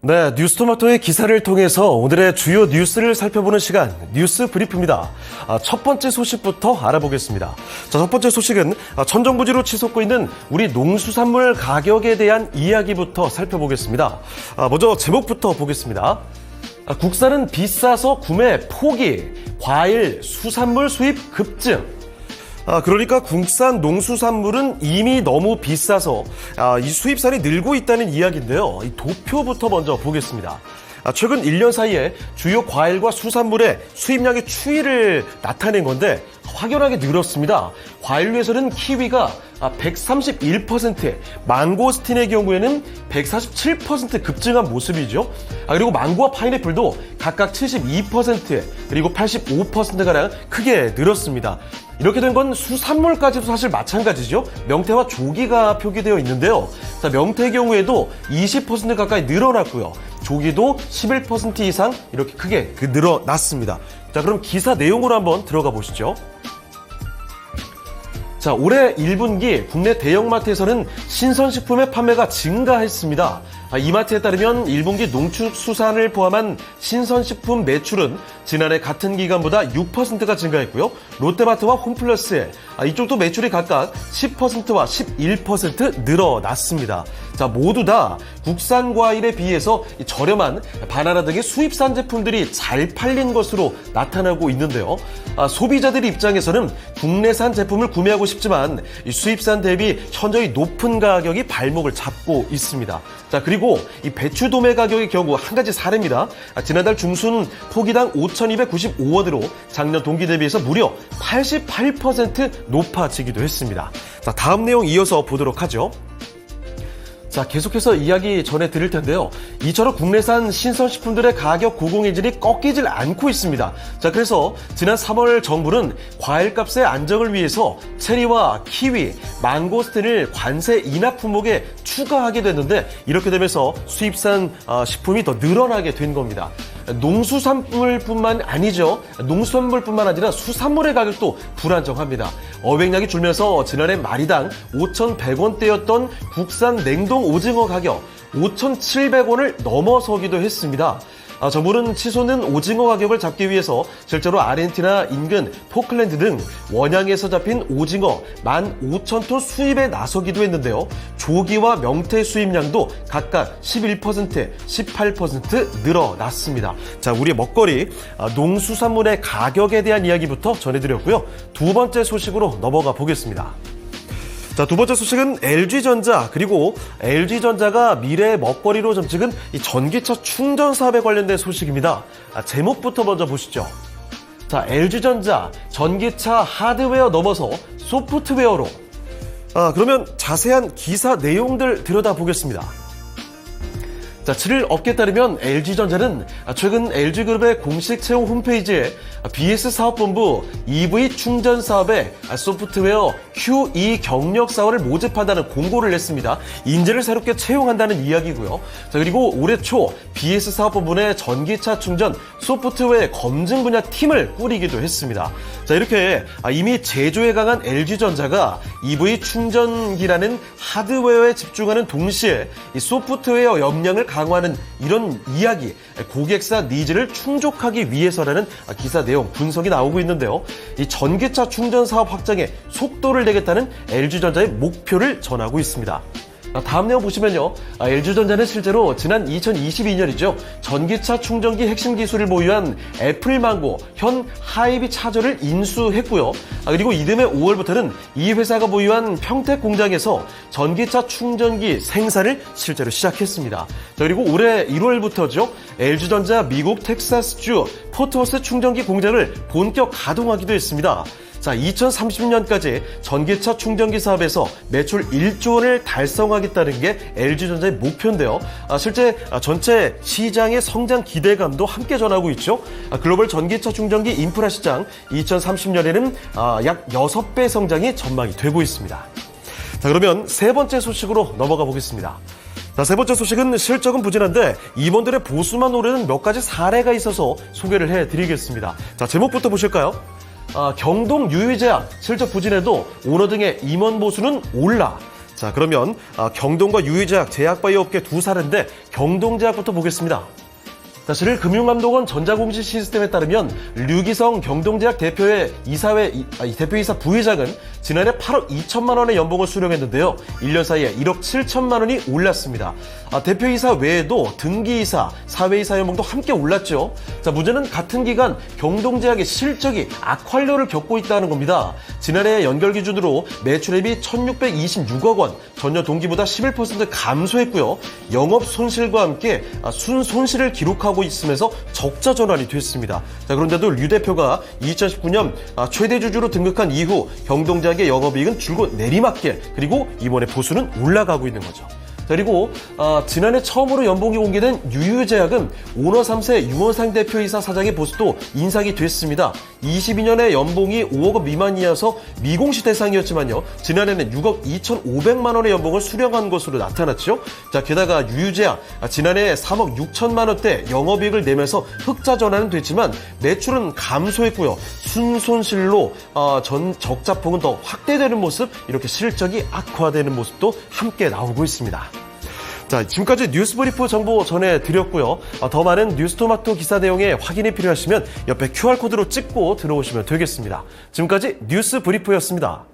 네, 뉴스토마토의 기사를 통해서 오늘의 주요 뉴스를 살펴보는 시간, 뉴스 브리프입니다. 첫 번째 소식부터 알아보겠습니다. 첫 번째 소식은 천정부지로 치솟고 있는 우리 농수산물 가격에 대한 이야기부터 살펴보겠습니다. 먼저 제목부터 보겠습니다. 국산은 비싸서 구매 포기, 과일, 수산물 수입 급증. 그러니까 국산 농수산물은 이미 너무 비싸서 이 수입산이 늘고 있다는 이야기인데요. 이 도표부터 먼저 보겠습니다. 최근 1년 사이에 주요 과일과 수산물의 수입량의 추이를 나타낸 건데 확연하게 늘었습니다. 과일류에서는 키위가 131%, 망고스틴의 경우에는 147% 급증한 모습이죠. 그리고 망고와 파인애플도 각각 72%, 그리고 85%가량 크게 늘었습니다. 이렇게 된 건 수산물까지도 사실 마찬가지죠. 명태와 조기가 표기되어 있는데요. 명태의 경우에도 20% 가까이 늘어났고요. 조기도 11% 이상 이렇게 크게 늘어났습니다. 자, 그럼 기사 내용으로 한번 들어가 보시죠. 자, 올해 1분기 국내 대형마트에서는 신선식품의 판매가 증가했습니다. 이마트에 따르면 1분기 농축수산을 포함한 신선식품 매출은 지난해 같은 기간보다 6%가 증가했고요. 롯데마트와 홈플러스, 이쪽도 매출이 각각 10%와 11% 늘어났습니다. 자, 모두 다 국산 과일에 비해서 저렴한 바나나 등의 수입산 제품들이 잘 팔린 것으로 나타나고 있는데요. 소비자들 입장에서는 국내산 제품을 구매하고 싶지만 수입산 대비 현저히 높은 가격이 발목을 잡고 있습니다. 자, 그리고 이 배추 도매 가격의 경우 한 가지 사례입니다. 지난달 중순 포기당 5,295원으로 작년 동기 대비해서 무려 88% 높아지기도 했습니다. 자, 다음 내용 이어서 보도록 하죠. 자, 계속해서 이야기 전해드릴 텐데요. 이처럼 국내산 신선식품들의 가격 고공행진이 꺾이질 않고 있습니다. 자, 그래서 지난 3월 정부는 과일값의 안정을 위해서 체리와 키위, 망고스틴을 관세 인하 품목에 추가하게 됐는데 이렇게 되면서 수입산 식품이 더 늘어나게 된 겁니다. 농수산물뿐만 아니죠. 농수산물뿐만 아니라 수산물의 가격도 불안정합니다. 어획량이 줄면서 지난해 마리당 5,100원대였던 국산 냉동 오징어 가격 5,700원을 넘어서기도 했습니다. 정부는 치솟는 오징어 가격을 잡기 위해서 실제로 아르헨티나 인근 포클랜드 등 원양에서 잡힌 오징어 15,000톤 수입에 나서기도 했는데요. 조기와 명태 수입량도 각각 11%, 18% 늘어났습니다. 자, 우리의 먹거리, 농수산물의 가격에 대한 이야기부터 전해드렸고요. 두 번째 소식으로 넘어가 보겠습니다. 자, 두 번째 소식은 LG전자, 그리고 LG전자가 미래의 먹거리로 점찍은 이 전기차 충전 사업에 관련된 소식입니다. 제목부터 먼저 보시죠. 자, LG전자 전기차 하드웨어 넘어서 소프트웨어로. 그러면 자세한 기사 내용들 들여다보겠습니다. 자, 7일 업계에 따르면 LG전자는 최근 LG그룹의 공식 채용 홈페이지에 BS 사업본부 EV 충전 사업에 소프트웨어 QE 경력 사원을 모집한다는 공고를 냈습니다. 인재를 새롭게 채용한다는 이야기고요. 자, 그리고 올해 초 BS 사업본부 내 전기차 충전 소프트웨어 검증 분야 팀을 꾸리기도 했습니다. 자, 이렇게 이미 제조에 강한 LG전자가 EV 충전기라는 하드웨어에 집중하는 동시에 이 소프트웨어 역량을 강화하는 이런 이야기, 고객사 니즈를 충족하기 위해서라는 기사 내용 분석이 나오고 있는데요. 이 전기차 충전 사업 확장에 속도를 내겠다는 LG전자의 목표를 전하고 있습니다. 다음 내용 보시면요. LG전자는 실제로 지난 2022년이죠. 전기차 충전기 핵심 기술을 보유한 애플망고, 현 하이비 차저를 인수했고요. 그리고 이듬해 5월부터는 이 회사가 보유한 평택 공장에서 전기차 충전기 생산을 실제로 시작했습니다. 자, 그리고 올해 1월부터죠. LG전자 미국 텍사스주 포트워스 충전기 공장을 본격 가동하기도 했습니다. 자, 2030년까지 전기차 충전기 사업에서 매출 1조 원을 달성하겠다는 게 LG전자의 목표인데요. 실제 전체 시장의 성장 기대감도 함께 전하고 있죠. 글로벌 전기차 충전기 인프라 시장 2030년에는 약 6배 성장이 전망이 되고 있습니다. 자, 그러면 세 번째 소식으로 넘어가 보겠습니다. 자, 세 번째 소식은 실적은 부진한데 임원들의 보수만 오르는 몇 가지 사례가 있어서 소개를 해드리겠습니다. 자, 제목부터 보실까요? 경동 유유제약 실적 부진에도 오너 등의 임원 보수는 올라. 자, 그러면 경동과 유유제약, 제약바이오 업계 두 사례인데 경동제약부터 보겠습니다. 사실 금융감독원 전자공시 시스템에 따르면 류기성 경동제약 대표이사 부회장은 지난해 8억 2천만 원의 연봉을 수령했는데요. 1년 사이에 1억 7천만 원이 올랐습니다. 대표이사 외에도 등기이사, 사회이사 연봉도 함께 올랐죠. 자, 문제는 같은 기간 경동제약의 실적이 악환료를 겪고 있다는 겁니다. 지난해 연결 기준으로 매출액이 1,626억 원, 전년 동기보다 11% 감소했고요. 영업 손실과 함께 순손실을 기록하고 있으면서 적자 전환이 됐습니다. 자, 그런데도 류 대표가 2019년 최대 주주로 등극한 이후 경동제약의 영업이익은 줄곧 내리막길, 그리고 이번에 보수는 올라가고 있는 거죠. 그리고 지난해 처음으로 연봉이 공개된 유유제약은 오너 3세 유원상 대표이사 사장의 보수도 인상이 됐습니다. 22년에 연봉이 5억 원 미만이어서 미공시 대상이었지만요. 지난해는 6억 2,500만 원의 연봉을 수령한 것으로 나타났죠. 자, 게다가 유유제약 지난해 3억 6천만 원대 영업이익을 내면서 흑자 전환은 됐지만 매출은 감소했고요. 순손실로 전 적자폭은 더 확대되는 모습, 이렇게 실적이 악화되는 모습도 함께 나오고 있습니다. 자, 지금까지 뉴스브리프 정보 전해드렸고요. 더 많은 뉴스토마토 기사 내용에 확인이 필요하시면 옆에 QR코드로 찍고 들어오시면 되겠습니다. 지금까지 뉴스브리프였습니다.